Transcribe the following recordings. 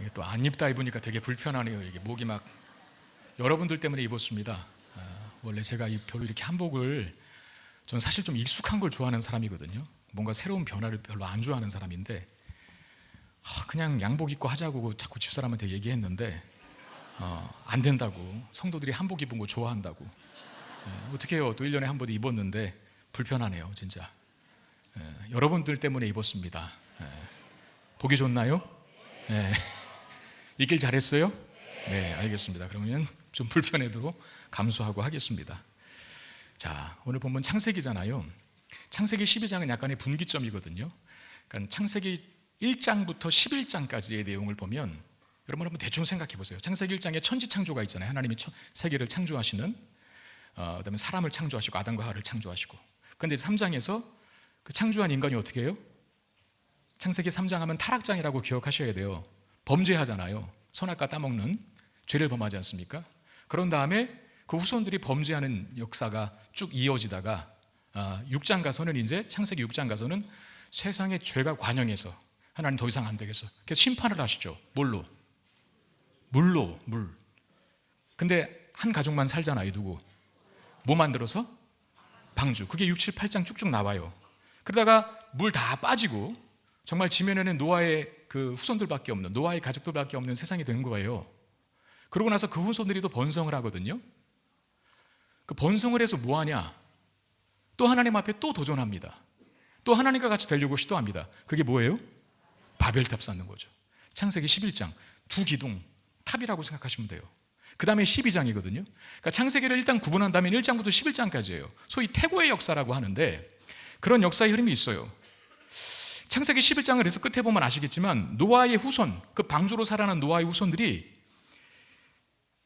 이게 또 안 입다 입으니까 되게 불편하네요. 이게 목이 막 여러분들 때문에 입었습니다. 원래 제가 별로 이렇게 한복을 저는 사실 좀 익숙한 걸 좋아하는 사람이거든요. 뭔가 새로운 변화를 별로 안 좋아하는 사람인데 그냥 양복 입고 하자고 자꾸 집사람한테 얘기했는데 안 된다고, 성도들이 한복 입은 거 좋아한다고. 어떻게 해요? 또 1년에 한 번 입었는데 불편하네요 진짜. 여러분들 때문에 입었습니다. 보기 좋나요? 입길 잘했어요? 네, 알겠습니다. 그러면 좀 불편해도 감수하고 하겠습니다. 자, 오늘 본문 창세기잖아요. 창세기 12장은 약간의 분기점이거든요. 그러니까 창세기 1장부터 11장까지의 내용을 보면 여러분 한번 대충 생각해 보세요. 창세기 1장에 천지창조가 있잖아요. 하나님이 세계를 창조하시는, 그다음에 사람을 창조하시고 아담과 하와를 창조하시고. 그런데 3장에서 그 창조한 인간이 어떻게 해요? 창세기 3장 하면 타락장이라고 기억하셔야 돼요. 범죄하잖아요. 선악과 따먹는 죄를 범하지 않습니까? 그런 다음에 그 후손들이 범죄하는 역사가 쭉 이어지다가 6장 가서는 이제 창세기 6장 가서는 세상의 죄가 관영해서 하나님 더 이상 안 되겠어. 그래서 심판을 하시죠. 뭘로? 물로. 물. 근데 한 가족만 살잖아요. 누구? 뭐 만들어서? 방주. 그게 6, 7, 8장 쭉쭉 나와요. 그러다가 물 다 빠지고 정말 지면에는 노아의 그 후손들밖에 없는, 노아의 가족들밖에 없는 세상이 된 거예요. 그러고 나서 그 후손들이 또 번성을 하거든요. 그 번성을 해서 뭐 하냐? 또 하나님 앞에 또 도전합니다. 또 하나님과 같이 되려고 시도합니다. 그게 뭐예요? 바벨탑 쌓는 거죠. 창세기 11장 두 기둥 탑이라고 생각하시면 돼요. 그 다음에 12장이거든요. 그러니까 창세기를 일단 구분한다면 1장부터 11장까지예요. 소위 태고의 역사라고 하는데 그런 역사의 흐름이 있어요. 창세기 11장을 그래서 끝에 보면 아시겠지만 노아의 후손, 그 방주로 살아난 노아의 후손들이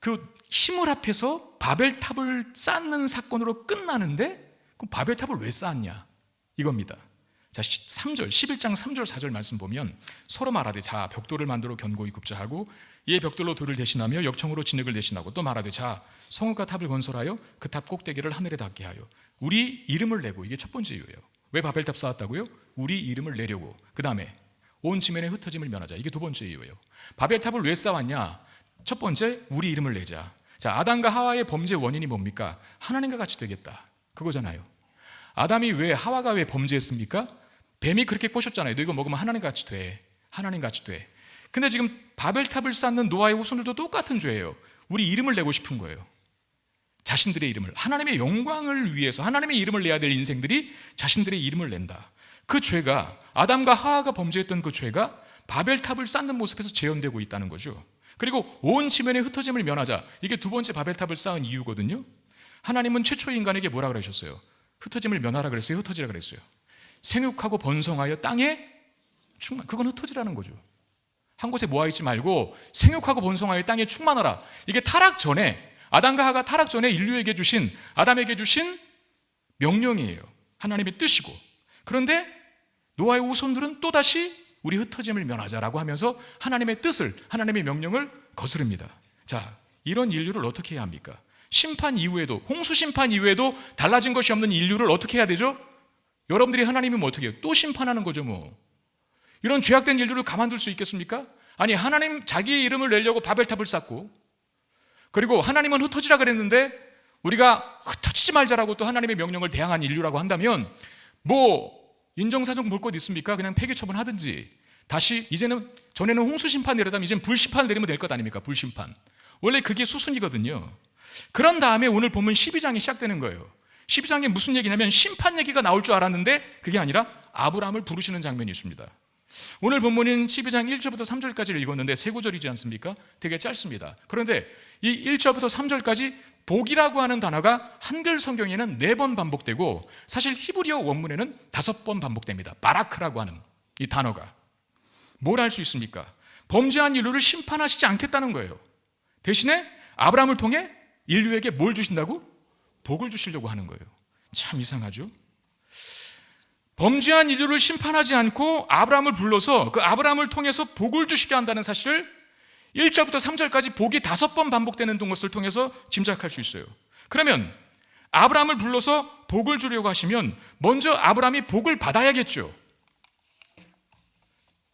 그 힘을 합해서 바벨탑을 쌓는 사건으로 끝나는데 그럼 바벨탑을 왜 쌓았냐? 이겁니다. 자, 3절, 11장 3절 4절 말씀 보면 서로 말하되 자 벽돌을 만들어 견고히 굽자하고 이에 벽돌로 돌을 대신하며 역청으로 진흙을 대신하고 또 말하되 자 성읍과 탑을 건설하여 그 탑 꼭대기를 하늘에 닿게 하여 우리 이름을 내고. 이게 첫 번째 이유예요. 왜 바벨탑 쌓았다고요? 우리 이름을 내려고. 그 다음에 온 지면에 흩어짐을 면하자. 이게 두 번째 이유예요. 바벨탑을 왜 쌓았냐? 첫 번째, 우리 이름을 내자. 자, 아담과 하와의 범죄 원인이 뭡니까? 하나님과 같이 되겠다, 그거잖아요. 아담이 왜, 하와가 왜 범죄했습니까? 뱀이 그렇게 꼬셨잖아요. 너 이거 먹으면 하나님같이 돼. 하나님같이 돼. 근데 지금 바벨탑을 쌓는 노아의 후손들도 똑같은 죄예요. 우리 이름을 내고 싶은 거예요. 자신들의 이름을, 하나님의 영광을 위해서 하나님의 이름을 내야 될 인생들이 자신들의 이름을 낸다. 그 죄가, 아담과 하와가 범죄했던 그 죄가 바벨탑을 쌓는 모습에서 재현되고 있다는 거죠. 그리고 온 지면에 흩어짐을 면하자. 이게 두 번째 바벨탑을 쌓은 이유거든요. 하나님은 최초의 인간에게 뭐라 그러셨어요? 흩어짐을 면하라 그랬어요? 흩어지라 그랬어요? 생육하고 번성하여 땅에 충만. 그건 흩어지라는 거죠. 한 곳에 모아있지 말고 생육하고 번성하여 땅에 충만하라. 이게 타락 전에, 아담과 하와가 타락 전에 인류에게 주신, 아담에게 주신 명령이에요. 하나님의 뜻이고. 그런데 노아의 후손들은 또다시 우리 흩어짐을 면하자라고 하면서 하나님의 뜻을, 하나님의 명령을 거스릅니다. 자, 이런 인류를 어떻게 해야 합니까? 심판 이후에도, 홍수 심판 이후에도 달라진 것이 없는 인류를 어떻게 해야 되죠? 여러분들이 하나님이면 어떻게 해요? 또 심판하는 거죠 뭐. 이런 죄악된 인류를 가만둘 수 있겠습니까? 아니, 하나님 자기의 이름을 내려고 바벨탑을 쌓고, 그리고 하나님은 흩어지라 그랬는데 우리가 흩어지지 말자라고 또 하나님의 명령을 대항한 인류라고 한다면 뭐 인정사정 볼 것 있습니까? 그냥 폐기 처분하든지 다시, 이제는, 전에는 홍수 심판 내려다면 이제는 불심판 내리면 될 것 아닙니까? 불심판. 원래 그게 수순이거든요. 그런 다음에 오늘 보면 12장이 시작되는 거예요. 12장에 무슨 얘기냐면 심판 얘기가 나올 줄 알았는데 그게 아니라 아브라함을 부르시는 장면이 있습니다. 오늘 본문인 12장 1절부터 3절까지를 읽었는데 세 구절이지 않습니까? 되게 짧습니다. 그런데 이 1절부터 3절까지 복이라고 하는 단어가 한글 성경에는 4번 반복되고 사실 히브리어 원문에는 5번 반복됩니다. 바라크라고 하는 이 단어가. 뭘 할 수 있습니까? 범죄한 인류를 심판하시지 않겠다는 거예요. 대신에 아브라함을 통해 인류에게 뭘 주신다고? 복을 주시려고 하는 거예요. 참 이상하죠? 범죄한 인류를 심판하지 않고 아브라함을 불러서 그 아브라함을 통해서 복을 주시게 한다는 사실을 1절부터 3절까지 복이 5번 반복되는 것을 통해서 짐작할 수 있어요. 그러면 아브라함을 불러서 복을 주려고 하시면 먼저 아브라함이 복을 받아야겠죠.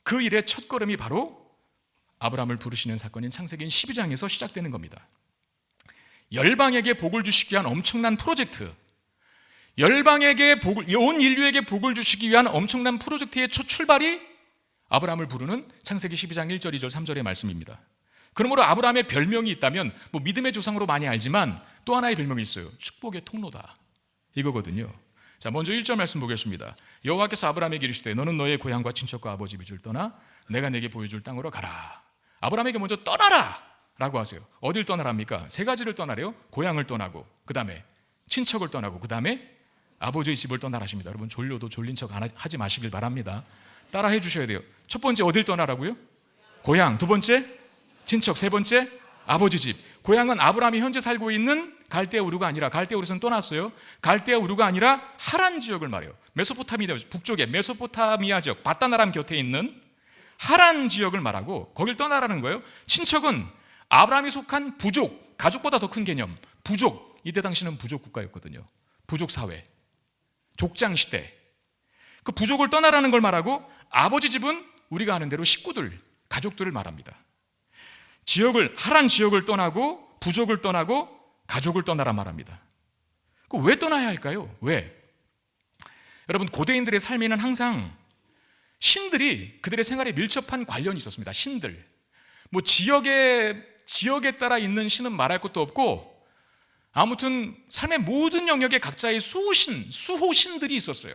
그 일의 첫걸음이 바로 아브라함을 부르시는 사건인 창세기 12장에서 시작되는 겁니다. 열방에게 복을 주시기 위한 엄청난 프로젝트, 열방에게 복을, 온 인류에게 복을 주시기 위한 엄청난 프로젝트의 첫 출발이 아브라함을 부르는 창세기 12장 1절, 2절, 3절의 말씀입니다. 그러므로 아브라함의 별명이 있다면 믿음의 조상으로 많이 알지만 또 하나의 별명이 있어요. 축복의 통로다, 이거거든요. 자, 먼저 1절 말씀 보겠습니다. 여호와께서 아브라함에게 이르시되 너는 너의 고향과 친척과 아버지 집을 떠나 내가 내게 보여줄 땅으로 가라. 아브라함에게 먼저 떠나라 라고 하세요. 어딜 떠나랍니까? 세 가지를 떠나래요. 고향을 떠나고, 그 다음에 친척을 떠나고, 그 다음에 아버지의 집을 떠나라십니다. 여러분, 졸려도 졸린 척 하지 마시길 바랍니다. 따라 해주셔야 돼요. 첫 번째 어딜 떠나라고요? 고향. 두 번째 친척. 세 번째 아버지 집. 고향은 아브라함이 현재 살고 있는 갈대아 우르가 아니라, 갈대아 우르에서는 떠났어요. 갈대아 우르가 아니라 하란 지역을 말해요. 메소포타미아 북쪽에 메소포타미아 지역, 바다나람 곁에 있는 하란 지역을 말하고 거길 떠나라는 거예요. 친척은 아브라함이 속한 부족, 가족보다 더 큰 개념, 부족. 이때 당시는 부족 국가였거든요. 부족 사회, 족장 시대. 그 부족을 떠나라는 걸 말하고, 아버지 집은 우리가 아는 대로 식구들, 가족들을 말합니다. 지역을, 하란 지역을 떠나고, 부족을 떠나고, 가족을 떠나라 말합니다. 그 왜 떠나야 할까요? 왜? 여러분, 고대인들의 삶에는 항상 신들이 그들의 생활에 밀접한 관련이 있었습니다. 신들. 지역에 따라 있는 신은 말할 것도 없고, 아무튼 삶의 모든 영역에 각자의 수호신들이 있었어요.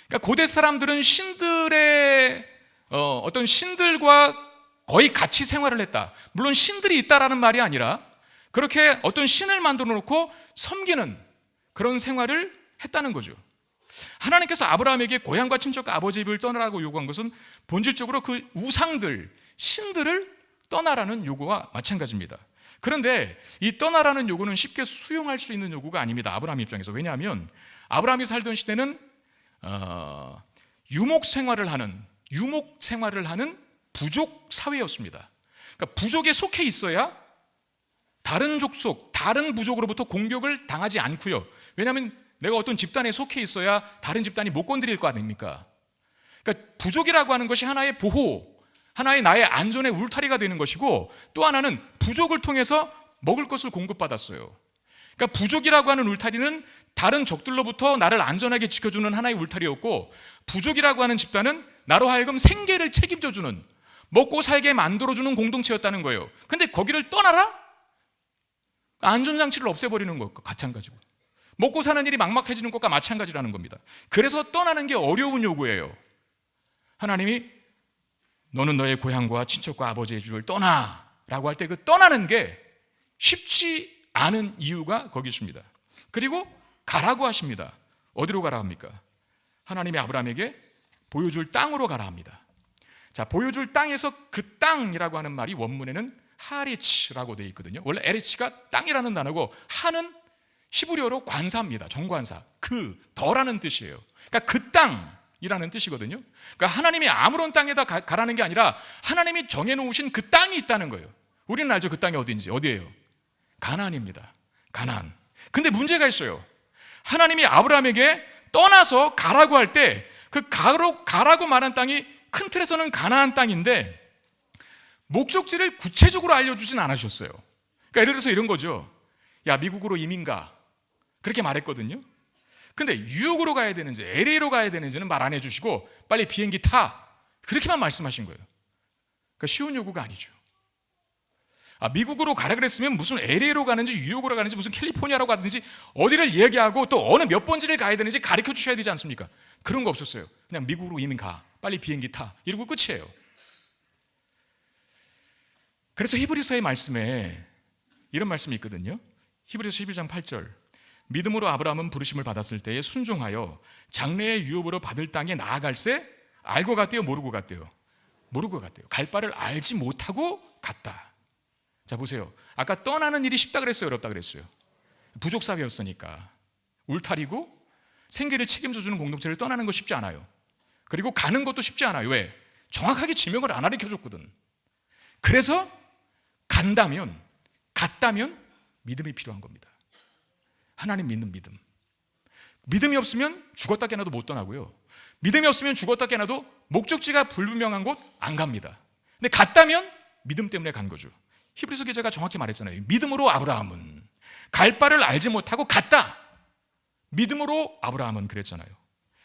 그러니까 고대 사람들은 신들의 어떤 신들과 거의 같이 생활을 했다. 물론 신들이 있다라는 말이 아니라 그렇게 어떤 신을 만들어 놓고 섬기는 그런 생활을 했다는 거죠. 하나님께서 아브라함에게 고향과 친척과 아버지 집을 떠나라고 요구한 것은 본질적으로 그 우상들, 신들을 떠나라는 요구와 마찬가지입니다. 그런데 이 떠나라는 요구는 쉽게 수용할 수 있는 요구가 아닙니다. 아브라함 입장에서. 왜냐하면 아브라함이 살던 시대는 유목 생활을 하는 부족 사회였습니다. 그러니까 부족에 속해 있어야 다른 족속, 다른 부족으로부터 공격을 당하지 않고요. 왜냐하면 내가 어떤 집단에 속해 있어야 다른 집단이 못 건드릴 거 아닙니까? 그러니까 부족이라고 하는 것이 하나의 보호, 하나의 나의 안전의 울타리가 되는 것이고, 또 하나는 부족을 통해서 먹을 것을 공급받았어요. 그러니까 부족이라고 하는 울타리는 다른 적들로부터 나를 안전하게 지켜주는 하나의 울타리였고, 부족이라고 하는 집단은 나로 하여금 생계를 책임져주는, 먹고 살게 만들어주는 공동체였다는 거예요. 근데 거기를 떠나라? 안전장치를 없애버리는 것과 마찬가지고, 먹고 사는 일이 막막해지는 것과 마찬가지라는 겁니다. 그래서 떠나는 게 어려운 요구예요. 하나님이 너는 너의 고향과 친척과 아버지의 집을 떠나 라고 할 때 그 떠나는 게 쉽지 않은 이유가 거기 있습니다. 그리고 가라고 하십니다. 어디로 가라 합니까? 하나님이 아브라함에게 보여줄 땅으로 가라 합니다. 자, 보여줄 땅에서 그 땅이라고 하는 말이 원문에는 하레치라고 되어 있거든요. 원래 에레치가 땅이라는 단어고, 하는 히브리어로 관사입니다. 정관사. 더라는 뜻이에요. 그러니까 그 땅이라는 뜻이거든요. 그러니까 하나님이 아무런 땅에다 가라는 게 아니라 하나님이 정해놓으신 그 땅이 있다는 거예요. 우리는 알죠? 그 땅이 어디인지. 어디예요? 가나안입니다. 가나안. 근데 문제가 있어요. 하나님이 아브라함에게 떠나서 가라고 할 때 그 가라고 말한 땅이 큰 틀에서는 가나안 땅인데 목적지를 구체적으로 알려주진 않으셨어요. 그러니까 예를 들어서 이런 거죠. 야, 미국으로 이민 가. 그렇게 말했거든요. 근데 뉴욕으로 가야 되는지 LA로 가야 되는지는 말 안 해주시고 빨리 비행기 타. 그렇게만 말씀하신 거예요. 그러니까 쉬운 요구가 아니죠. 미국으로 가라 그랬으면 무슨 LA로 가는지 뉴욕으로 가는지 무슨 캘리포니아로 가든지 어디를 얘기하고 또 어느 몇 번지를 가야 되는지 가르쳐 주셔야 되지 않습니까? 그런 거 없었어요. 그냥 미국으로 이민 가. 빨리 비행기 타. 이러고 끝이에요. 그래서 히브리서의 말씀에 이런 말씀이 있거든요. 히브리서 11장 8절. 믿음으로 아브라함은 부르심을 받았을 때에 순종하여 장래의 유업으로 받을 땅에 나아갈새 알고 갔대요, 모르고 갔대요? 모르고 갔대요. 갈 바를 알지 못하고 갔다. 자, 보세요. 아까 떠나는 일이 쉽다 그랬어요, 어렵다 그랬어요? 부족 사회였으니까. 울타리고 생계를 책임져주는 공동체를 떠나는 거 쉽지 않아요. 그리고 가는 것도 쉽지 않아요. 왜? 정확하게 지명을 안 가르쳐줬거든. 그래서 갔다면 믿음이 필요한 겁니다. 하나님 믿는 믿음. 믿음이 없으면 죽었다 깨나도 못 떠나고요. 믿음이 없으면 죽었다 깨나도 목적지가 불분명한 곳 안 갑니다. 근데 갔다면 믿음 때문에 간 거죠. 히브리서 기자가 정확히 말했잖아요. 믿음으로 아브라함은 갈 바를 알지 못하고 갔다. 믿음으로 아브라함은 그랬잖아요.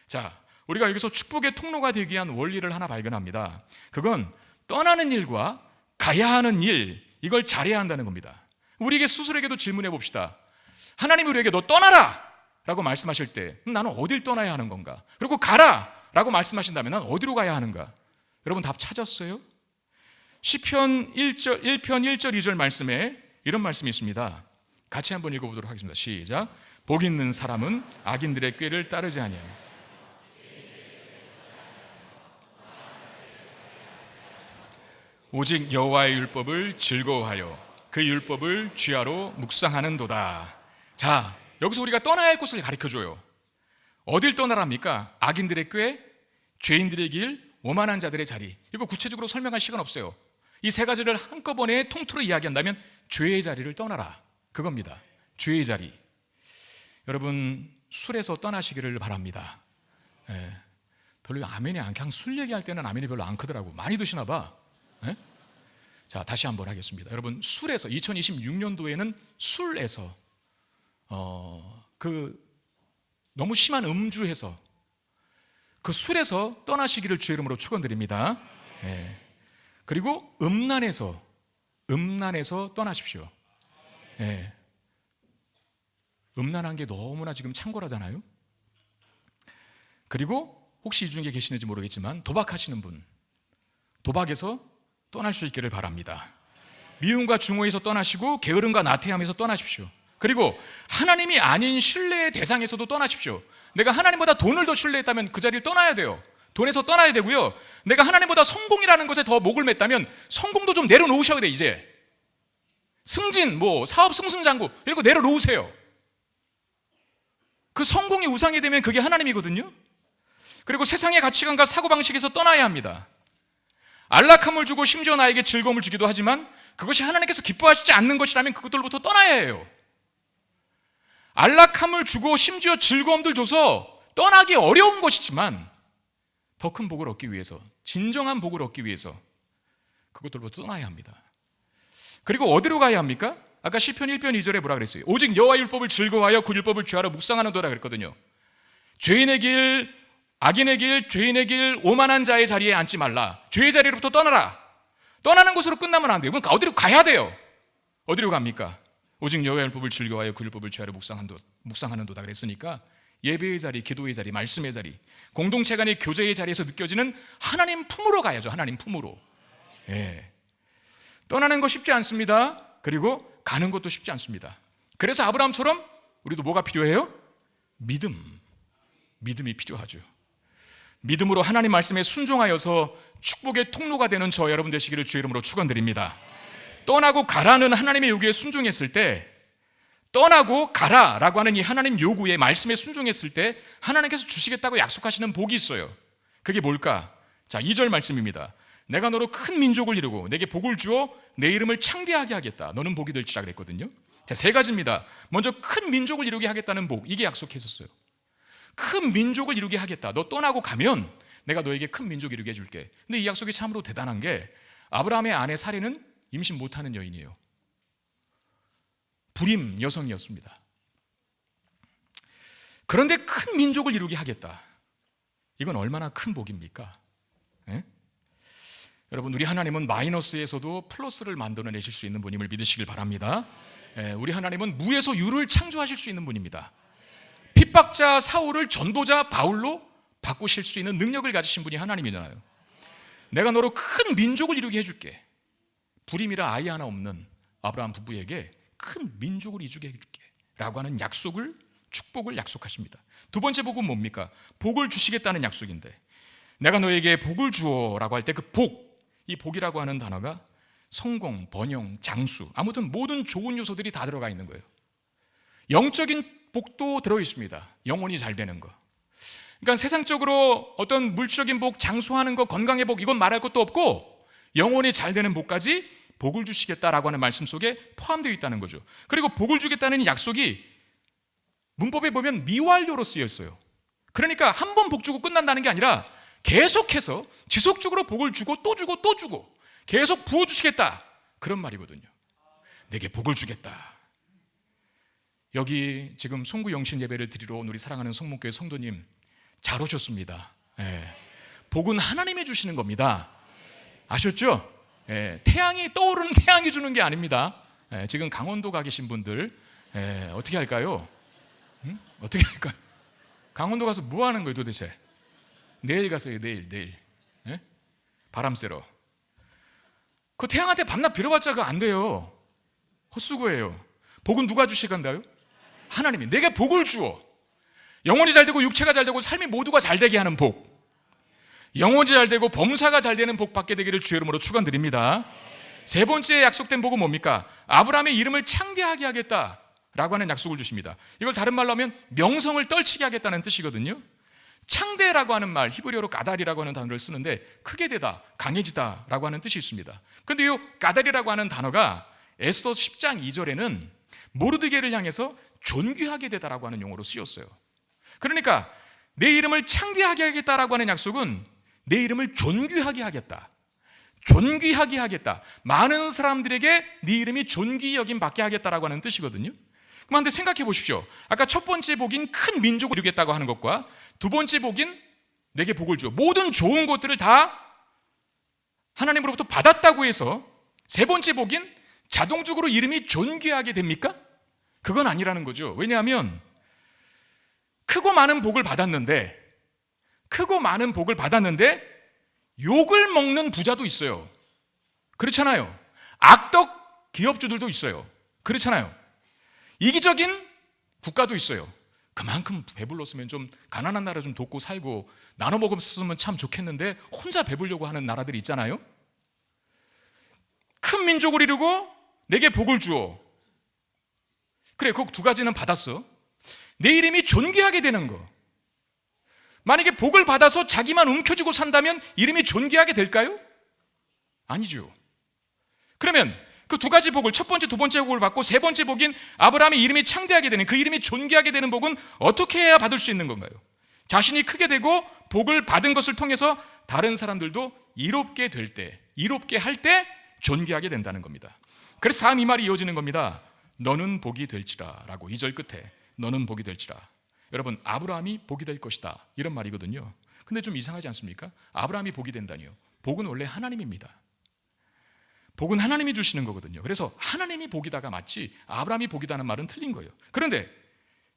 자, 우리가 여기서 축복의 통로가 되기 위한 원리를 하나 발견합니다. 그건 떠나는 일과 가야 하는 일, 이걸 잘해야 한다는 겁니다. 우리에게 스스로에게도 질문해 봅시다. 하나님이 우리에게 너 떠나라 라고 말씀하실 때 나는 어딜 떠나야 하는 건가? 그리고 가라 라고 말씀하신다면 난 어디로 가야 하는가? 여러분 답 찾았어요? 시편 1편 1절 2절 말씀에 이런 말씀이 있습니다. 같이 한번 읽어보도록 하겠습니다. 시작. 복 있는 사람은 악인들의 꾀를 따르지 아니하며 오직 여호와의 율법을 즐거워하여 그 율법을 주야로 묵상하는도다. 자, 여기서 우리가 떠나야 할 곳을 가르쳐줘요. 어딜 떠나랍니까? 악인들의 꾀, 죄인들의 길, 오만한 자들의 자리. 이거 구체적으로 설명할 시간 없어요. 이 세 가지를 한꺼번에 통틀어 이야기한다면 죄의 자리를 떠나라, 그겁니다. 죄의 자리. 여러분 술에서 떠나시기를 바랍니다. 별로 아멘이 안, 그냥 술 얘기할 때는 아멘이 별로 안 크더라고. 많이 드시나 봐. 자, 다시 한번 하겠습니다. 여러분 술에서 2026년도에는 술에서 너무 심한 음주에서 그 술에서 떠나시기를 주의 이름으로 축원드립니다. 그리고 음란에서 떠나십시오. 음란한 게 너무나 지금 창궐하잖아요. 그리고 혹시 이 중에 계시는지 모르겠지만 도박하시는 분, 도박에서 떠날 수 있기를 바랍니다. 미움과 증오에서 떠나시고 게으름과 나태함에서 떠나십시오. 그리고 하나님이 아닌 신뢰의 대상에서도 떠나십시오. 내가 하나님보다 돈을 더 신뢰했다면 그 자리를 떠나야 돼요. 돈에서 떠나야 되고요. 내가 하나님보다 성공이라는 것에 더 목을 맸다면 성공도 좀 내려놓으셔야 돼. 이제 승진, 사업 승승장구 이런 거 내려놓으세요. 그 성공이 우상이 되면 그게 하나님이거든요. 그리고 세상의 가치관과 사고방식에서 떠나야 합니다. 안락함을 주고 심지어 나에게 즐거움을 주기도 하지만 그것이 하나님께서 기뻐하시지 않는 것이라면 그것들로부터 떠나야 해요. 안락함을 주고 심지어 즐거움들 줘서 떠나기 어려운 것이지만 더 큰 복을 얻기 위해서, 진정한 복을 얻기 위해서 그것들로부터 떠나야 합니다. 그리고 어디로 가야 합니까? 아까 시편 1편 2절에 뭐라 그랬어요? 오직 여호와의 율법을 즐거워하여 그 율법을 주하러 묵상하는도다 그랬거든요. 죄인의 길, 악인의 길, 죄인의 길, 오만한 자의 자리에 앉지 말라. 죄의 자리로부터 떠나라. 떠나는 곳으로 끝나면 안 돼요. 그러니까 어디로 가야 돼요. 어디로 갑니까? 오직 여호와의 율법을 즐거워하여 그 율법을 주하러 묵상하는도다 그랬으니까 예배의 자리, 기도의 자리, 말씀의 자리, 공동체 간의 교제의 자리에서 느껴지는 하나님 품으로 가야죠. 하나님 품으로. 떠나는 거 쉽지 않습니다. 그리고 가는 것도 쉽지 않습니다. 그래서 아브라함처럼 우리도 뭐가 필요해요? 믿음이 필요하죠. 믿음으로 하나님 말씀에 순종하여서 축복의 통로가 되는 저 여러분 되시기를 주의 이름으로 축원드립니다. 떠나고 가라는 하나님의 요구에 순종했을 때, 떠나고 가라라고 하는 이 하나님 요구에 말씀에 순종했을 때 하나님께서 주시겠다고 약속하시는 복이 있어요. 그게 뭘까? 자, 2절 말씀입니다. 내가 너로 큰 민족을 이루고 내게 복을 주어 내 이름을 창대하게 하겠다. 너는 복이 될지라 그랬거든요. 자, 세 가지입니다. 먼저 큰 민족을 이루게 하겠다는 복, 이게 약속했었어요. 큰 민족을 이루게 하겠다. 너 떠나고 가면 내가 너에게 큰 민족 이루게 해줄게. 근데 이 약속이 참으로 대단한 게 아브라함의 아내 사레는 임신 못하는 여인이에요. 불임 여성이었습니다. 그런데 큰 민족을 이루게 하겠다. 이건 얼마나 큰 복입니까? 여러분, 우리 하나님은 마이너스에서도 플러스를 만들어내실 수 있는 분임을 믿으시길 바랍니다. 우리 하나님은 무에서 유를 창조하실 수 있는 분입니다. 핍박자 사울을 전도자 바울로 바꾸실 수 있는 능력을 가지신 분이 하나님이잖아요. 내가 너로 큰 민족을 이루게 해줄게. 불임이라 아이 하나 없는 아브라함 부부에게 큰 민족을 이루게 해줄게 라고 하는 약속을, 축복을 약속하십니다. 두 번째 복은 뭡니까? 복을 주시겠다는 약속인데, 내가 너에게 복을 주어 라고 할 때 그 복, 이 복이라고 하는 단어가 성공, 번영, 장수, 아무튼 모든 좋은 요소들이 다 들어가 있는 거예요. 영적인 복도 들어있습니다. 영혼이 잘 되는 거. 그러니까 세상적으로 어떤 물질적인 복, 장수하는 거, 건강의 복, 이건 말할 것도 없고 영혼이 잘 되는 복까지 복을 주시겠다라고 하는 말씀 속에 포함되어 있다는 거죠. 그리고 복을 주겠다는 약속이 문법에 보면 미완료로 쓰여 있어요. 그러니까 한 번 복 주고 끝난다는 게 아니라 계속해서 지속적으로 복을 주고 또 주고 또 주고, 계속 부어주시겠다, 그런 말이거든요. 내게 복을 주겠다. 여기 지금 송구 영신 예배를 드리러 온 우리 사랑하는 성문교회 성도님, 잘 오셨습니다. 복은 하나님이 주시는 겁니다. 아셨죠? 태양이 떠오르는 태양이 주는 게 아닙니다. 지금 강원도 가 계신 분들 어떻게 할까요? 어떻게 할까요? 강원도 가서 뭐 하는 거예요 도대체? 내일 가서요. 내일 바람 쐬러. 그 태양한테 밤낮 빌어봤자 그거 안 돼요. 헛수고예요. 복은 누가 주시간다요? 하나님이 내게 복을 주어 영혼이 잘 되고 육체가 잘 되고 삶이 모두가 잘 되게 하는 복, 영혼이 잘 되고 범사가 잘 되는 복 받게 되기를 주의 이름으로 축원드립니다. 세 번째 약속된 복은 뭡니까? 아브라함의 이름을 창대하게 하겠다라고 하는 약속을 주십니다. 이걸 다른 말로 하면 명성을 떨치게 하겠다는 뜻이거든요. 창대라고 하는 말, 히브리어로 가달이라고 하는 단어를 쓰는데 크게 되다, 강해지다 라고 하는 뜻이 있습니다. 그런데 이 가달이라고 하는 단어가 에스더 10장 2절에는 모르드게를 향해서 존귀하게 되다라고 하는 용어로 쓰였어요. 그러니까 내 이름을 창대하게 하겠다라고 하는 약속은 내 이름을 존귀하게 하겠다, 존귀하게 하겠다, 많은 사람들에게 네 이름이 존귀히 여김 받게 하겠다라고 하는 뜻이거든요. 그런데 생각해 보십시오. 아까 첫 번째 복인 큰 민족을 이루겠다고 하는 것과 두 번째 복인 내게 복을 주어, 모든 좋은 것들을 다 하나님으로부터 받았다고 해서 세 번째 복인 자동적으로 이름이 존귀하게 됩니까? 그건 아니라는 거죠. 왜냐하면 크고 많은 복을 받았는데 욕을 먹는 부자도 있어요. 그렇잖아요. 악덕 기업주들도 있어요. 그렇잖아요. 이기적인 국가도 있어요. 그만큼 배불렀으면 좀 가난한 나라 좀 돕고 살고 나눠 먹었으면 참 좋겠는데 혼자 배부르려고 하는 나라들이 있잖아요. 큰 민족을 이루고 내게 복을 주어. 그래, 그 두 가지는 받았어. 내 이름이 존귀하게 되는 거. 만약에 복을 받아서 자기만 움켜쥐고 산다면 이름이 존귀하게 될까요? 아니죠. 그러면 그 두 가지 복을, 첫 번째, 두 번째 복을 받고 세 번째 복인 아브라함의 이름이 창대하게 되는, 그 이름이 존귀하게 되는 복은 어떻게 해야 받을 수 있는 건가요? 자신이 크게 되고 복을 받은 것을 통해서 다른 사람들도 이롭게 될 때, 이롭게 할 때 존귀하게 된다는 겁니다. 그래서 다음 이 말이 이어지는 겁니다. 너는 복이 될지라 라고 2절 끝에 너는 복이 될지라. 여러분, 아브라함이 복이 될 것이다 이런 말이거든요. 근데 좀 이상하지 않습니까? 아브라함이 복이 된다니요. 복은 원래 하나님입니다. 복은 하나님이 주시는 거거든요. 그래서 하나님이 복이다가 맞지 아브라함이 복이다는 말은 틀린 거예요. 그런데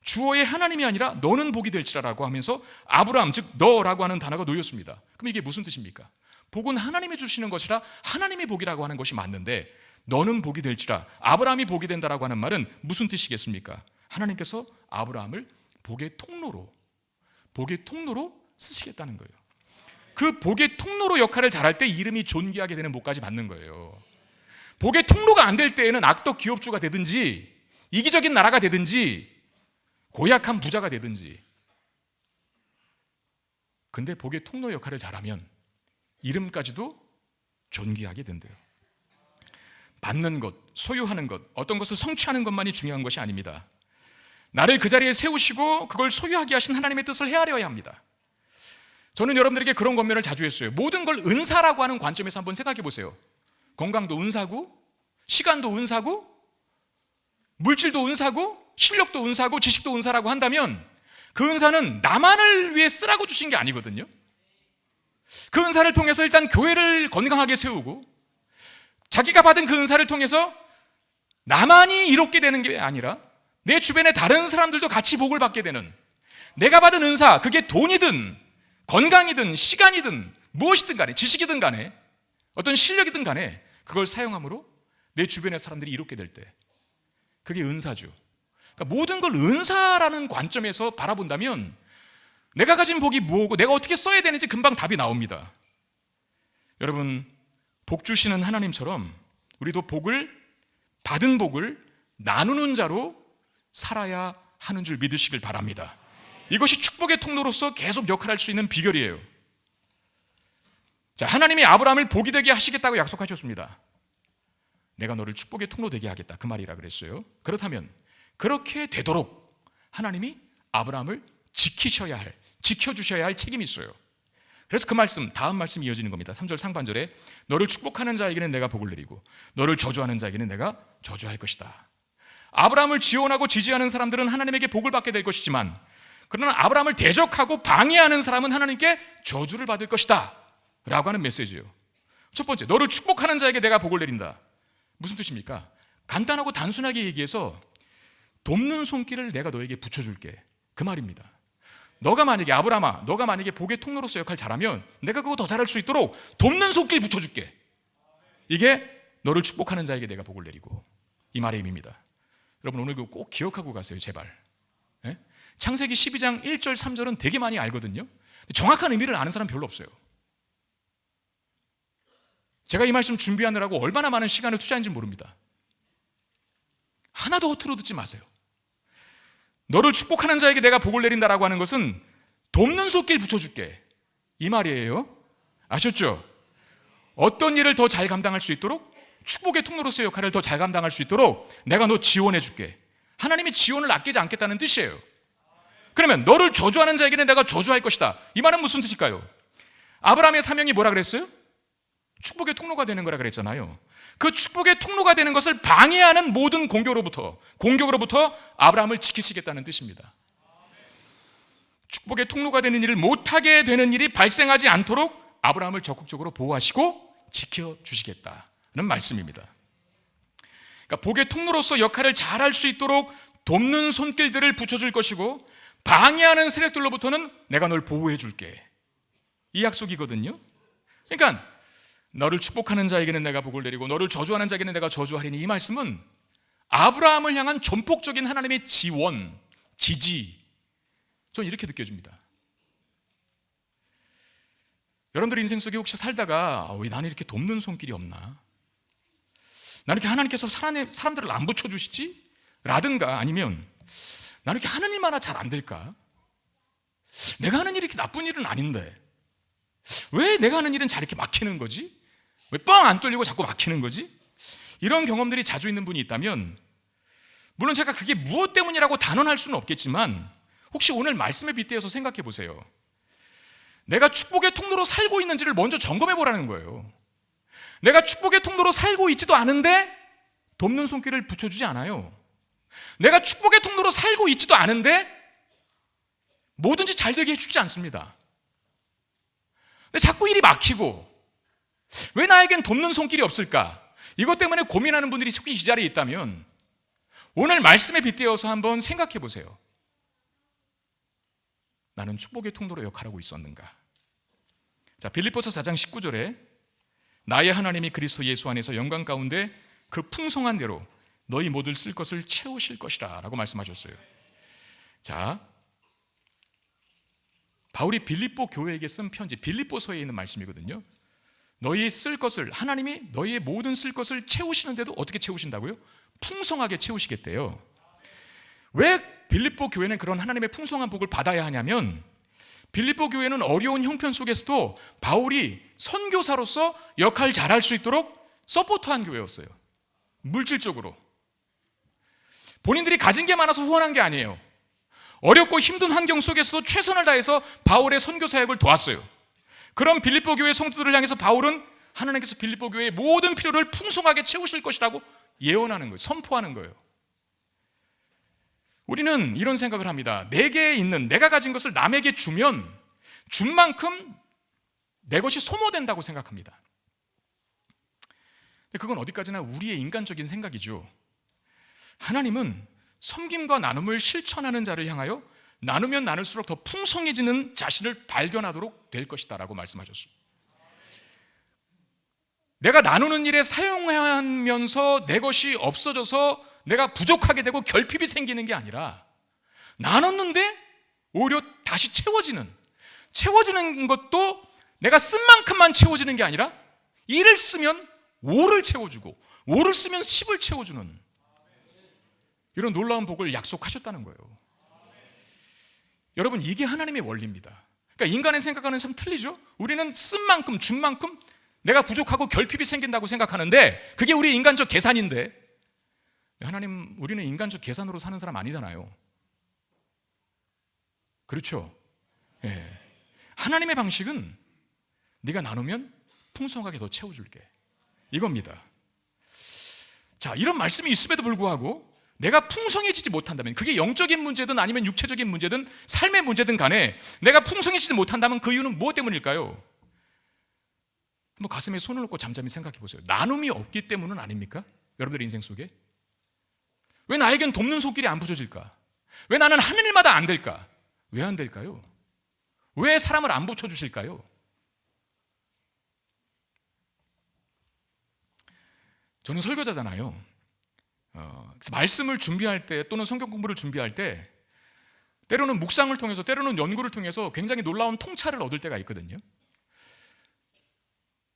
주어의 하나님이 아니라 너는 복이 될지라라고 하면서 아브라함, 즉 너라고 하는 단어가 놓였습니다. 그럼 이게 무슨 뜻입니까? 복은 하나님이 주시는 것이라 하나님이 복이라고 하는 것이 맞는데 너는 복이 될지라, 아브라함이 복이 된다라고 하는 말은 무슨 뜻이겠습니까? 하나님께서 아브라함을 복의 통로로 쓰시겠다는 거예요. 그 복의 통로로 역할을 잘할 때 이름이 존귀하게 되는 복까지 받는 거예요. 복의 통로가 안 될 때에는 악덕 기업주가 되든지 이기적인 나라가 되든지 고약한 부자가 되든지, 근데 복의 통로 역할을 잘하면 이름까지도 존귀하게 된대요. 받는 것, 소유하는 것, 어떤 것을 성취하는 것만이 중요한 것이 아닙니다. 나를 그 자리에 세우시고 그걸 소유하게 하신 하나님의 뜻을 헤아려야 합니다. 저는 여러분들에게 그런 권면을 자주 했어요. 모든 걸 은사라고 하는 관점에서 한번 생각해 보세요. 건강도 은사고, 시간도 은사고, 물질도 은사고, 실력도 은사고, 지식도 은사라고 한다면 그 은사는 나만을 위해 쓰라고 주신 게 아니거든요. 그 은사를 통해서 일단 교회를 건강하게 세우고, 자기가 받은 그 은사를 통해서 나만이 이롭게 되는 게 아니라 내 주변의 다른 사람들도 같이 복을 받게 되는, 내가 받은 은사, 그게 돈이든 건강이든 시간이든 무엇이든 간에, 지식이든 간에 어떤 실력이든 간에 그걸 사용함으로 내 주변의 사람들이 이롭게 될 때 그게 은사죠. 그러니까 모든 걸 은사라는 관점에서 바라본다면 내가 가진 복이 뭐고 내가 어떻게 써야 되는지 금방 답이 나옵니다. 여러분, 복 주시는 하나님처럼 우리도 받은 복을 나누는 자로 살아야 하는 줄 믿으시길 바랍니다. 이것이 축복의 통로로서 계속 역할할 수 있는 비결이에요. 자, 하나님이 아브라함을 복이 되게 하시겠다고 약속하셨습니다. 내가 너를 축복의 통로 되게 하겠다, 그 말이라 그랬어요. 그렇다면 그렇게 되도록 하나님이 아브라함을 지켜주셔야 할 책임이 있어요. 그래서 그 말씀, 다음 말씀이 이어지는 겁니다. 3절 상반절에 너를 축복하는 자에게는 내가 복을 내리고 너를 저주하는 자에게는 내가 저주할 것이다. 아브라함을 지원하고 지지하는 사람들은 하나님에게 복을 받게 될 것이지만, 그러나 아브라함을 대적하고 방해하는 사람은 하나님께 저주를 받을 것이다 라고 하는 메시지예요. 첫 번째, 너를 축복하는 자에게 내가 복을 내린다. 무슨 뜻입니까? 간단하고 단순하게 얘기해서 돕는 손길을 내가 너에게 붙여줄게, 그 말입니다. 너가 만약에, 아브라함아, 너가 만약에 복의 통로로서 역할 잘하면 내가 그거 더 잘할 수 있도록 돕는 손길 붙여줄게. 이게 너를 축복하는 자에게 내가 복을 내리고, 이 말의 의미입니다. 여러분, 오늘 그거 꼭 기억하고 가세요, 제발. 예? 창세기 12장 1절 3절은 되게 많이 알거든요. 정확한 의미를 아는 사람 별로 없어요. 제가 이 말씀 준비하느라고 얼마나 많은 시간을 투자했는지 모릅니다. 하나도 허투루 듣지 마세요. 너를 축복하는 자에게 내가 복을 내린다라고 하는 것은 돕는 손길 붙여줄게, 이 말이에요. 아셨죠? 어떤 일을 더 잘 감당할 수 있도록, 축복의 통로로서의 역할을 더 잘 감당할 수 있도록 내가 너 지원해 줄게. 하나님이 지원을 아끼지 않겠다는 뜻이에요. 그러면 너를 저주하는 자에게는 내가 저주할 것이다. 이 말은 무슨 뜻일까요? 아브라함의 사명이 뭐라 그랬어요? 축복의 통로가 되는 거라 그랬잖아요. 그 축복의 통로가 되는 것을 방해하는 모든 공격으로부터 아브라함을 지키시겠다는 뜻입니다. 축복의 통로가 되는 일을 못하게 되는 일이 발생하지 않도록 아브라함을 적극적으로 보호하시고 지켜주시겠다는 말씀입니다. 그러니까 복의 통로로서 역할을 잘할 수 있도록 돕는 손길들을 붙여줄 것이고, 방해하는 세력들로부터는 내가 널 보호해 줄게, 이 약속이거든요. 그러니까 너를 축복하는 자에게는 내가 복을 내리고 너를 저주하는 자에게는 내가 저주하리니, 이 말씀은 아브라함을 향한 전폭적인 하나님의 지원, 지지, 저는 이렇게 느껴집니다. 여러분들 인생 속에 혹시 살다가 왜 나는 이렇게 돕는 손길이 없나? 나는 이렇게 하나님께서 사람들을 안 붙여주시지? 라든가, 아니면 나는 이렇게 하는 일마다 잘 안 될까? 내가 하는 일이 이렇게 나쁜 일은 아닌데 왜 내가 하는 일은 잘 이렇게 막히는 거지? 왜 뻥 안 뚫리고 자꾸 막히는 거지? 이런 경험들이 자주 있는 분이 있다면, 물론 제가 그게 무엇 때문이라고 단언할 수는 없겠지만 혹시 오늘 말씀에 빗대어서 생각해 보세요. 내가 축복의 통로로 살고 있는지를 먼저 점검해 보라는 거예요. 내가 축복의 통로로 살고 있지도 않은데 돕는 손길을 붙여주지 않아요. 내가 축복의 통로로 살고 있지도 않은데 뭐든지 잘 되게 해주지 않습니다. 근데 자꾸 일이 막히고, 왜 나에겐 돕는 손길이 없을까? 이것 때문에 고민하는 분들이 특히 이 자리에 있다면 오늘 말씀에 빗대어서 한번 생각해 보세요. 나는 축복의 통로로 역할하고 있었는가? 자, 빌립보서 4장 19절에 나의 하나님이 그리스도 예수 안에서 영광 가운데 그 풍성한 대로 너희 모두 쓸 것을 채우실 것이라 라고 말씀하셨어요. 자, 바울이 빌립보 교회에게 쓴 편지, 빌립보서에 있는 말씀이거든요. 너희 쓸 것을, 하나님이 너희의 모든 쓸 것을 채우시는데도 어떻게 채우신다고요? 풍성하게 채우시겠대요. 왜 빌립보 교회는 그런 하나님의 풍성한 복을 받아야 하냐면, 빌립보 교회는 어려운 형편 속에서도 바울이 선교사로서 역할 잘할 수 있도록 서포트한 교회였어요. 물질적으로. 본인들이 가진 게 많아서 후원한 게 아니에요. 어렵고 힘든 환경 속에서도 최선을 다해서 바울의 선교 사역을 도왔어요. 그런 빌립보 교회 성도들을 향해서 바울은 하나님께서 빌립보 교회의 모든 필요를 풍성하게 채우실 것이라고 예언하는 거예요. 선포하는 거예요. 우리는 이런 생각을 합니다. 내게 있는, 내가 가진 것을 남에게 주면 준 만큼 내 것이 소모된다고 생각합니다. 근데 그건 어디까지나 우리의 인간적인 생각이죠. 하나님은 섬김과 나눔을 실천하는 자를 향하여 나누면 나눌수록 더 풍성해지는 자신을 발견하도록 될 것이다 라고 말씀하셨어요. 내가 나누는 일에 사용하면서 내 것이 없어져서 내가 부족하게 되고 결핍이 생기는 게 아니라, 나눴는데 오히려 다시 채워지는 것도 내가 쓴 만큼만 채워지는 게 아니라 1을 쓰면 5를 채워주고 5를 쓰면 10을 채워주는 이런 놀라운 복을 약속하셨다는 거예요. 여러분, 이게 하나님의 원리입니다. 그러니까 인간의 생각과는 참 틀리죠. 우리는 쓴 만큼, 준 만큼 내가 부족하고 결핍이 생긴다고 생각하는데 그게 우리의 인간적 계산인데, 하나님, 우리는 인간적 계산으로 사는 사람 아니잖아요. 그렇죠? 예. 하나님의 방식은 네가 나누면 풍성하게 더 채워줄게. 이겁니다. 자, 이런 말씀이 있음에도 불구하고 내가 풍성해지지 못한다면, 그게 영적인 문제든 아니면 육체적인 문제든 삶의 문제든 간에 내가 풍성해지지 못한다면 그 이유는 무엇 때문일까요? 한번 가슴에 손을 얹고 잠잠히 생각해 보세요. 나눔이 없기 때문은 아닙니까? 여러분들의 인생 속에 왜 나에겐 돕는 손길이 안 붙여질까? 왜 나는 하는 일마다 안 될까? 왜 안 될까요? 왜 사람을 안 붙여주실까요? 저는 설교자잖아요. 그래서 말씀을 준비할 때 또는 성경 공부를 준비할 때 때로는 묵상을 통해서, 때로는 연구를 통해서 굉장히 놀라운 통찰을 얻을 때가 있거든요.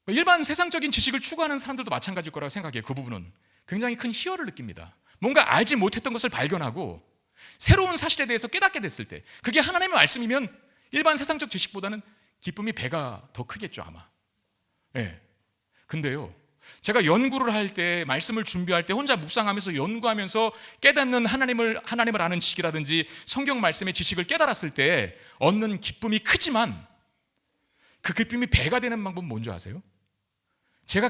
일반 세상적인 지식을 추구하는 사람들도 마찬가지일 거라고 생각해요. 그 부분은 굉장히 큰 희열을 느낍니다. 뭔가 알지 못했던 것을 발견하고 새로운 사실에 대해서 깨닫게 됐을 때, 그게 하나님의 말씀이면 일반 세상적 지식보다는 기쁨이 배가 더 크겠죠, 아마. 네. 근데요, 제가 연구를 할 때, 말씀을 준비할 때, 혼자 묵상하면서 연구하면서 깨닫는 하나님을 아는 지식이라든지 성경 말씀의 지식을 깨달았을 때 얻는 기쁨이 크지만, 그 기쁨이 배가 되는 방법은 뭔지 아세요? 제가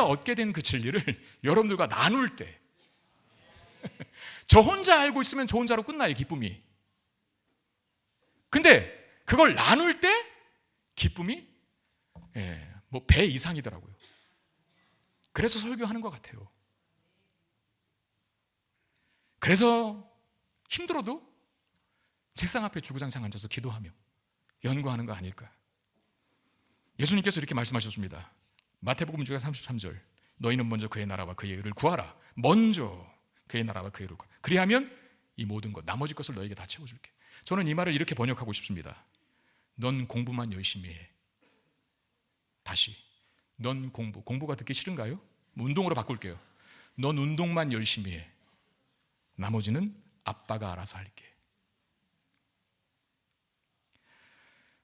얻게 된 그 진리를 여러분들과 나눌 때, 저 혼자 알고 있으면 저 혼자로 끝나요, 기쁨이. 근데 그걸 나눌 때 기쁨이 뭐 배 이상이더라고요. 그래서 설교하는 것 같아요. 그래서 힘들어도 책상 앞에 주구장창 앉아서 기도하며 연구하는 거 아닐까. 예수님께서 이렇게 말씀하셨습니다. 마태복음 6장 33절, 너희는 먼저 그의 나라와 그의 의를 구하라. 먼저 그의 나라와 그의 의를 구하라. 그리하면 이 모든 것, 나머지 것을 너에게 다 채워줄게. 저는 이 말을 이렇게 번역하고 싶습니다. 넌 공부만 열심히 해. 다시, 넌 공부가 듣기 싫은가요? 운동으로 바꿀게요. 넌 운동만 열심히 해. 나머지는 아빠가 알아서 할게.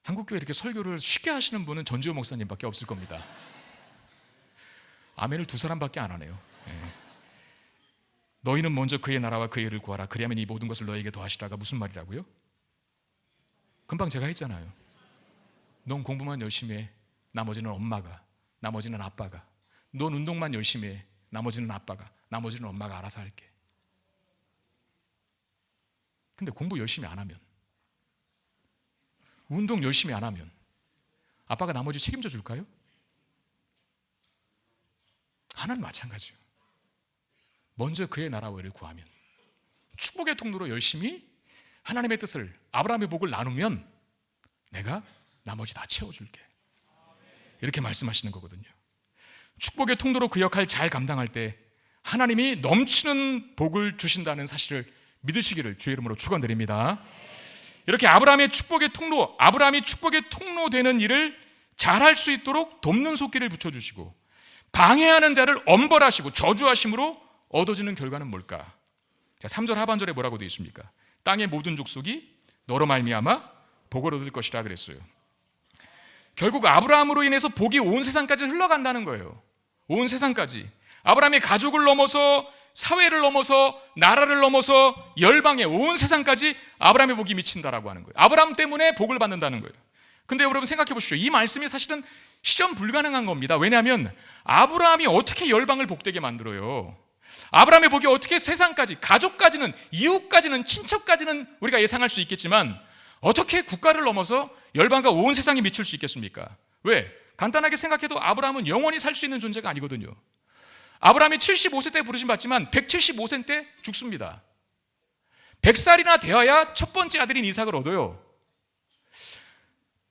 한국교회 이렇게 설교를 쉽게 하시는 분은 전지호 목사님밖에 없을 겁니다. 아멘을 2사람밖에 안 하네요. 너희는 먼저 그의 나라와 그의 의를 구하라. 그리하면 이 모든 것을 너에게 더하시라가 무슨 말이라고요? 금방 제가 했잖아요. 넌 공부만 열심히 해. 나머지는 엄마가, 나머지는 아빠가. 넌 운동만 열심히 해. 나머지는 아빠가, 나머지는 엄마가 알아서 할게. 근데 공부 열심히 안 하면, 운동 열심히 안 하면 아빠가 나머지 책임져 줄까요? 하나는 마찬가지예요. 먼저 그의 나라와 의를 구하면, 축복의 통로로 열심히 하나님의 뜻을, 아브라함의 복을 나누면 내가 나머지 다 채워줄게. 이렇게 말씀하시는 거거든요. 축복의 통로로 그 역할 잘 감당할 때 하나님이 넘치는 복을 주신다는 사실을 믿으시기를 주의 이름으로 축원드립니다. 이렇게 아브라함이 축복의 통로 되는 일을 잘할 수 있도록 돕는 손길을 붙여주시고 방해하는 자를 엄벌하시고 저주하심으로 얻어지는 결과는 뭘까? 자, 3절 하반절에 뭐라고 되어 있습니까? 땅의 모든 족속이 너로 말미암아 복을 얻을 것이라 그랬어요. 결국 아브라함으로 인해서 복이 온 세상까지 흘러간다는 거예요. 온 세상까지. 아브라함의 가족을 넘어서, 사회를 넘어서, 나라를 넘어서 열방의 온 세상까지 아브라함의 복이 미친다라고 하는 거예요. 아브라함 때문에 복을 받는다는 거예요. 근데 여러분 생각해 보십시오. 이 말씀이 사실은 실현 불가능한 겁니다. 왜냐하면 아브라함이 어떻게 열방을 복되게 만들어요? 아브라함의 복이 어떻게 세상까지, 가족까지는, 이웃까지는, 친척까지는 우리가 예상할 수 있겠지만 어떻게 국가를 넘어서 열방과 온 세상에 미칠 수 있겠습니까? 왜? 간단하게 생각해도 아브라함은 영원히 살 수 있는 존재가 아니거든요. 아브라함이 75세 때 부르심 받지만 175세 때 죽습니다. 100살이나 되어야 첫 번째 아들인 이삭을 얻어요.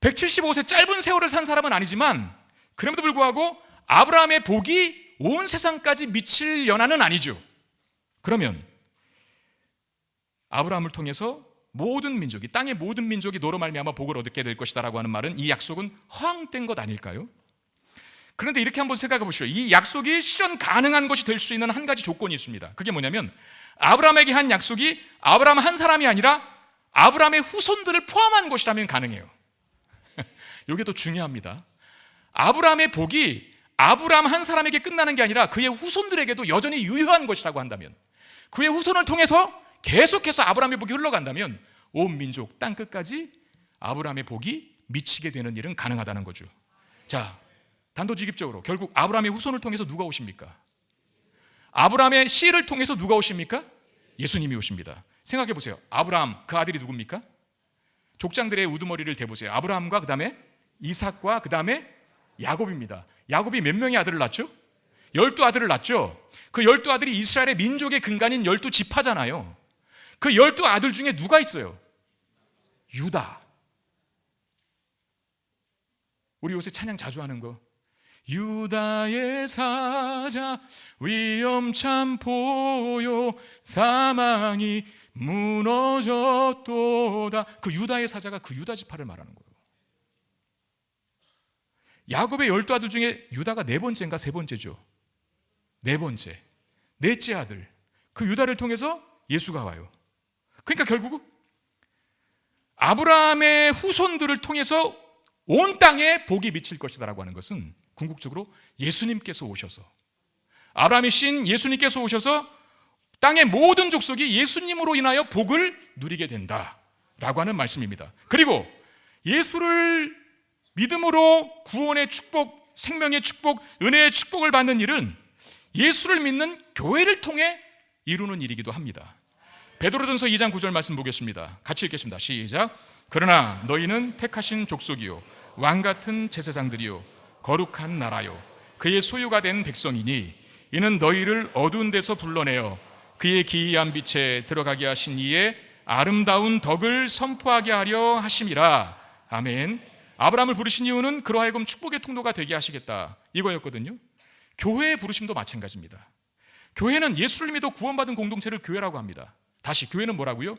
175세 짧은 세월을 산 사람은 아니지만 그럼에도 불구하고 아브라함의 복이 온 세상까지 미칠 연한은 아니죠. 그러면 아브라함을 통해서 모든 민족이, 땅의 모든 민족이 너로 말미암아 복을 얻게 될 것이다라고 하는 말은 이 약속은 허황된 것 아닐까요? 그런데 이렇게 한번 생각해 보시죠. 이 약속이 실현 가능한 것이 될 수 있는 한 가지 조건이 있습니다. 그게 뭐냐면 아브라함에게 한 약속이 아브라함 한 사람이 아니라 아브라함의 후손들을 포함한 것이라면 가능해요. 이게 더 중요합니다. 아브라함의 복이 아브라함 한 사람에게 끝나는 게 아니라 그의 후손들에게도 여전히 유효한 것이라고 한다면, 그의 후손을 통해서 계속해서 아브라함의 복이 흘러간다면 온 민족 땅 끝까지 아브라함의 복이 미치게 되는 일은 가능하다는 거죠. 자, 단도직입적으로 결국 아브라함의 후손을 통해서 누가 오십니까? 아브라함의 씨를 통해서 누가 오십니까? 예수님이 오십니다. 생각해 보세요. 아브라함 그 아들이 누굽니까? 족장들의 우두머리를 대보세요. 아브라함과 그 다음에 이삭과 그 다음에 야곱입니다. 야곱이 몇 명의 아들을 낳죠? 12아들을 낳죠. 그 12아들이 이스라엘의 민족의 근간인 12지파잖아요. 그 12아들 중에 누가 있어요? 유다. 우리 요새 찬양 자주 하는 거, 유다의 사자 위엄참 보여 사망이 무너졌도다. 그 유다의 사자가 그 유다 지파를 말하는 거예요. 야곱의 12아들 중에 유다가 네 번째인가 세 번째죠. 네 번째, 넷째 아들, 그 유다를 통해서 예수가 와요. 그러니까 결국 아브라함의 후손들을 통해서 온 땅에 복이 미칠 것이다 라고 하는 것은 궁극적으로 예수님께서 오셔서, 아브라함의 신 예수님께서 오셔서 땅의 모든 족속이 예수님으로 인하여 복을 누리게 된다라고 하는 말씀입니다. 그리고 예수를 믿음으로 구원의 축복, 생명의 축복, 은혜의 축복을 받는 일은 예수를 믿는 교회를 통해 이루는 일이기도 합니다. 베드로전서 2장 9절 말씀 보겠습니다. 같이 읽겠습니다. 시작. 그러나 너희는 택하신 족속이요 왕같은 제사장들이요 거룩한 나라요 그의 소유가 된 백성이니 이는 너희를 어두운 데서 불러내어 그의 기이한 빛에 들어가게 하신 이의 아름다운 덕을 선포하게 하려 하심이라. 아멘. 아브라함을 부르신 이유는 그러하여금 축복의 통로가 되게 하시겠다 이거였거든요. 교회의 부르심도 마찬가지입니다. 교회는 예수를 믿어 구원받은 공동체를 교회라고 합니다. 다시, 교회는 뭐라고요?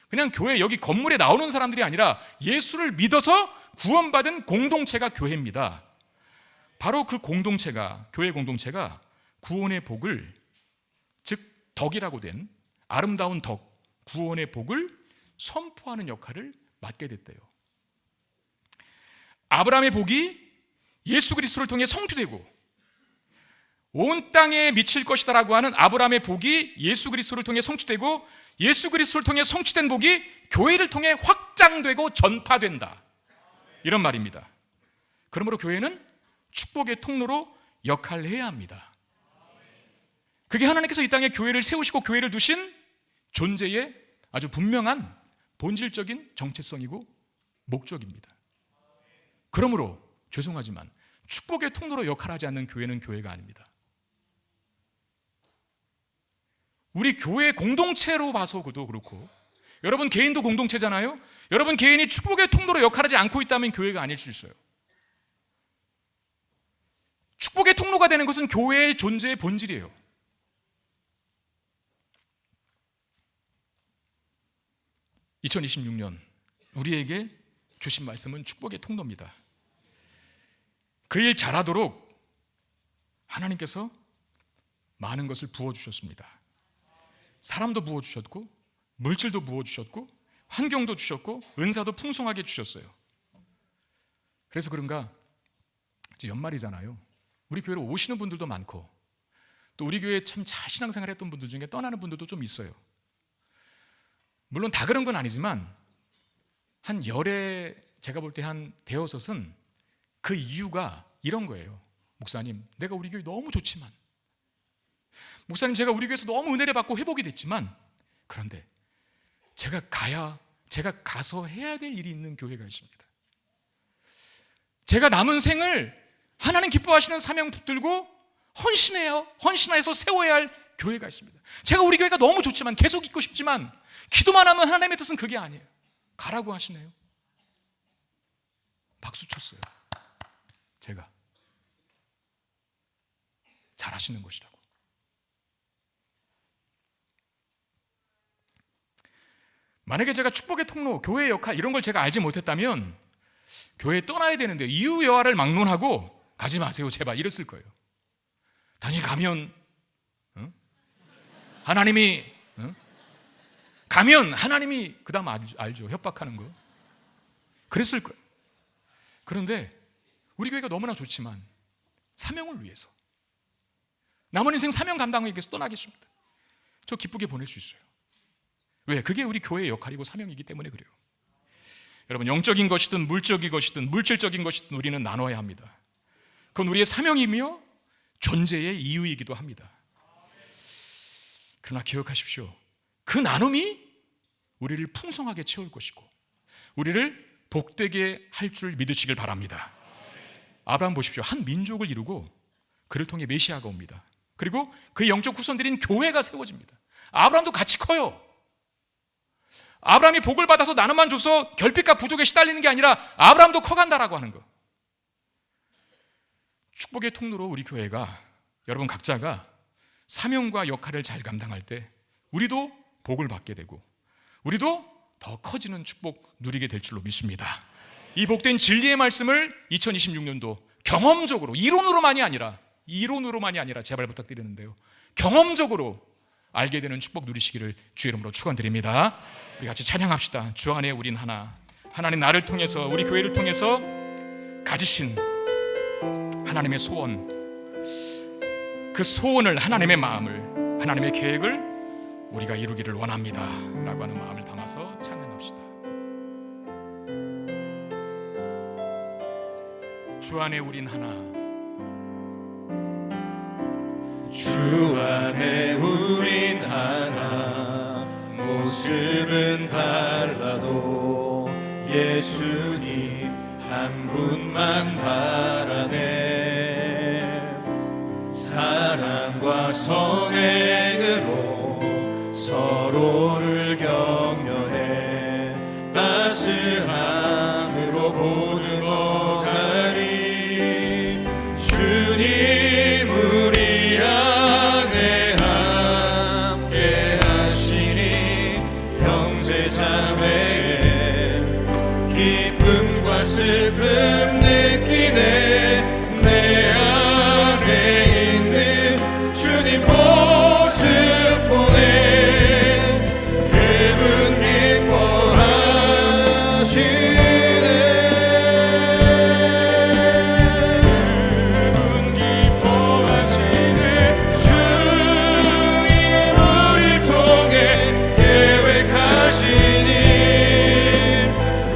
그냥 교회 여기 건물에 나오는 사람들이 아니라 예수를 믿어서 구원받은 공동체가 교회입니다. 바로 그 공동체가, 교회 공동체가 구원의 복을, 즉 덕이라고 된 아름다운 덕, 구원의 복을 선포하는 역할을 맡게 됐대요. 아브라함의 복이 예수 그리스도를 통해 성취되고 온 땅에 미칠 것이다라고 하는 아브라함의 복이 예수 그리스도를 통해 성취되고 예수 그리스도를 통해 성취된 복이 교회를 통해 확장되고 전파된다, 이런 말입니다. 그러므로 교회는 축복의 통로로 역할을 해야 합니다. 그게 하나님께서 이 땅에 교회를 세우시고 교회를 두신 존재의 아주 분명한 본질적인 정체성이고 목적입니다. 그러므로 죄송하지만 축복의 통로로 역할하지 않는 교회는 교회가 아닙니다. 우리 교회 공동체로 봐서도 그렇고, 여러분 개인도 공동체잖아요. 여러분 개인이 축복의 통로로 역할하지 않고 있다면 교회가 아닐 수 있어요. 축복의 통로가 되는 것은 교회의 존재의 본질이에요. (2026년) 우리에게 주신 말씀은 축복의 통로입니다. 그 일 잘하도록 하나님께서 많은 것을 부어주셨습니다. 사람도 부어주셨고 물질도 부어주셨고 환경도 주셨고 은사도 풍성하게 주셨어요. 그래서 그런가 이제 연말이잖아요. 우리 교회로 오시는 분들도 많고 또 우리 교회에 참 잘 신앙생활 했던 분들 중에 떠나는 분들도 좀 있어요. 물론 다 그런 건 아니지만 한 열에 제가 볼 때 한 대여섯은 그 이유가 이런 거예요. 목사님, 내가 우리 교회 너무 좋지만, 목사님 제가 우리 교회에서 너무 은혜를 받고 회복이 됐지만, 그런데 제가 가서 해야 될 일이 있는 교회가 있습니다. 제가 남은 생을 하나님 기뻐하시는 사명 붙들고 헌신해서 세워야 할 교회가 있습니다. 제가 우리 교회가 너무 좋지만, 계속 있고 싶지만, 기도만 하면 하나님의 뜻은 그게 아니에요. 가라고 하시네요. 박수 쳤어요. 제가 잘하시는 것이라고. 만약에 제가 축복의 통로, 교회의 역할 이런 걸 제가 알지 못했다면 교회에 떠나야 되는데 이유 여하를 막론하고 가지 마세요 제발 이랬을 거예요. 당신 가면 하나님이 가면 하나님이 그 다음 알죠, 협박하는 거. 그랬을 거예요. 그런데 우리 교회가 너무나 좋지만 사명을 위해서, 남은 인생 사명 감당하기 위해서 떠나겠습니다. 저 기쁘게 보낼 수 있어요. 왜? 그게 우리 교회의 역할이고 사명이기 때문에 그래요. 여러분, 영적인 것이든 물적인 것이든 물질적인 것이든 우리는 나눠야 합니다. 그건 우리의 사명이며 존재의 이유이기도 합니다. 그러나 기억하십시오. 그 나눔이 우리를 풍성하게 채울 것이고 우리를 복되게 할 줄 믿으시길 바랍니다. 아브라함 보십시오. 한 민족을 이루고 그를 통해 메시아가 옵니다. 그리고 그의 영적 후손들인 교회가 세워집니다. 아브라함도 같이 커요. 아브라함이 복을 받아서 나눔만 줘서 결핍과 부족에 시달리는 게 아니라 아브라함도 커간다라고 하는 거. 축복의 통로로 우리 교회가, 여러분 각자가 사명과 역할을 잘 감당할 때 우리도 복을 받게 되고 우리도 더 커지는 축복 누리게 될 줄로 믿습니다. 이 복된 진리의 말씀을 2026년도 경험적으로, 이론으로만이 아니라 제발 부탁드리는데요, 경험적으로 알게 되는 축복 누리시기를 주의 이름으로 축원드립니다. 우리 같이 찬양합시다. 주 안에 우린 하나. 하나님 나를 통해서, 우리 교회를 통해서 가지신 하나님의 소원, 그 소원을, 하나님의 마음을, 하나님의 계획을 우리가 이루기를 원합니다 라고 하는 마음을 담아서 찬양합시다. 주 안에 우린 하나. 주 안에 우린 하나. 모습은 달라도 예수님 한 분만 바라네. 사랑과 선행으로 서로를 격려해 따스함으로 보는 거하리. 주님 우리 안에 함께 하시니 형제자매의 기쁨과 슬픔 느끼네. 내 안에 있는 주님 모습 보네. 그분 기뻐하시네. 그분 기뻐하시네. 주님 우릴 통해 계획하시니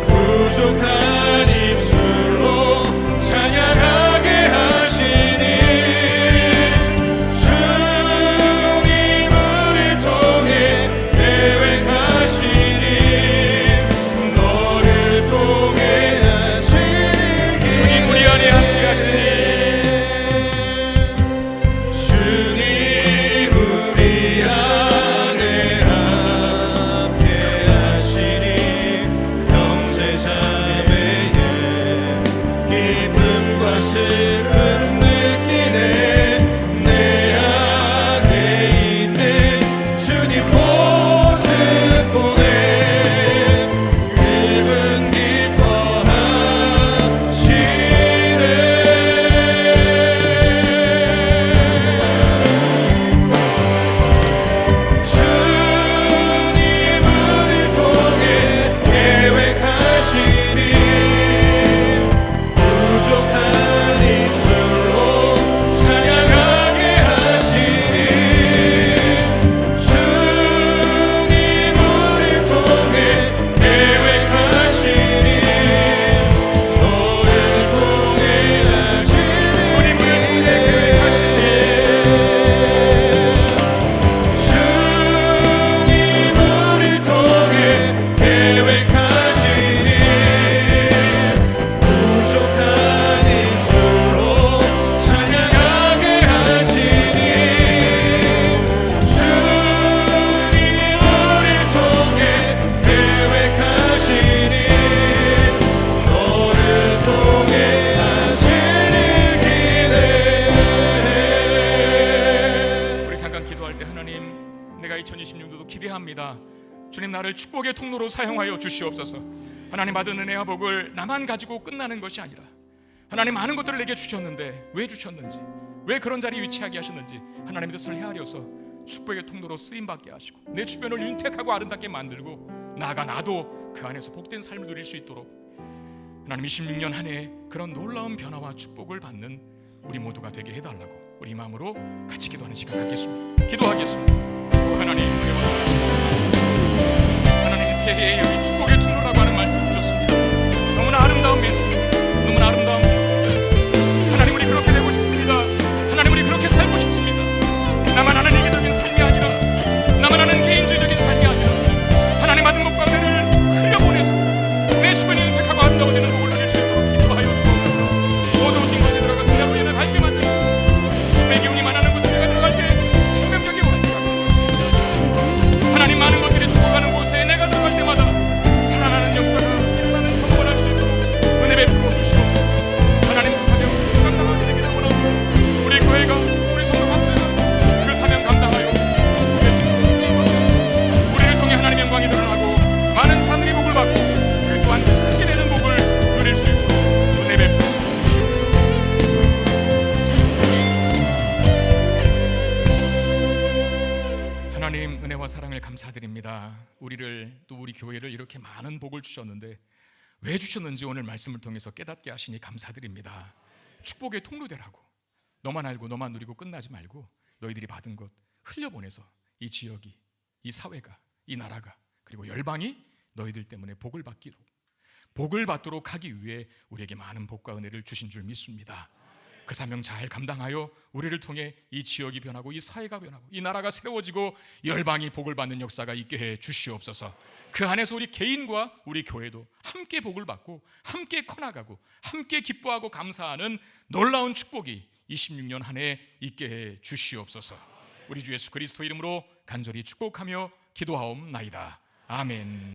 부족한 입술로 찬양하게 하시니. 주님 우릴 통해 계획하시니 너를 통해 하시니. 주님 우리 안에 함께 하시니. 주님 우리 안에 함께 하시니 형제자매의 기쁨과 슬픔 느끼네. 내 안에 있는 주님 모습 보네. 그분 기뻐하시네. 주님 우릴 통해 계획하시니 부족한 입술로 찬양하게 하시니. 주님 우릴 통해 계획하시니 너를 통해 하시니. 주님 우릴 통해 계획하시니. 주님 우릴 통해 계획하시니 부족한 입술로 찬양하게 하시니. 주님 우릴 통해 계획하시니 너를 통해 하시니 기대해. 우리 잠깐 기도할 때, 하나님, 내가 2026년도도 기대합니다. 주님, 나를 축복의 통로로 사용하여 주시옵소서. 하나님, 받은 은혜와 복을 나만 가지고 끝나는 것이 아니라 하나님, 많은 것들을 내게 주셨는데 왜 주셨는지, 왜 그런 자리에 위치하게 하셨는지 하나님의 뜻을 헤아려서 축복의 통로로 쓰임받게 하시고 내 주변을 윤택하고 아름답게 만들고 나아가 나도 그 안에서 복된 삶을 누릴 수 있도록 하나님, 26년 한 해 그런 놀라운 변화와 축복을 받는 우리 모두가 되게 해달라고 우리 마음으로 같이 기도하는 시간 갖겠습니다. 기도하겠습니다. 하나님, 은혜와 사랑 감사합니다. 하나님, 새해에 여기 축복의 통로라고 하는 말씀 주셨습니다. 사랑을 감사드립니다. 우리를 또 우리 교회를 이렇게 많은 복을 주셨는데 왜 주셨는지 오늘 말씀을 통해서 깨닫게 하시니 감사드립니다. 축복의 통로되라고, 너만 알고 너만 누리고 끝나지 말고 너희들이 받은 것 흘려보내서 이 지역이, 이 사회가, 이 나라가, 그리고 열방이 너희들 때문에 복을 받도록 하기 위해 우리에게 많은 복과 은혜를 주신 줄 믿습니다. 그 사명 잘 감당하여 우리를 통해 이 지역이 변하고 이 사회가 변하고 이 나라가 새로워지고 열방이 복을 받는 역사가 있게 해 주시옵소서. 그 안에서 우리 개인과 우리 교회도 함께 복을 받고 함께 커나가고 함께 기뻐하고 감사하는 놀라운 축복이 26년 한 해 있게 해 주시옵소서. 우리 주 예수 그리스도 이름으로 간절히 축복하며 기도하옵나이다. 아멘.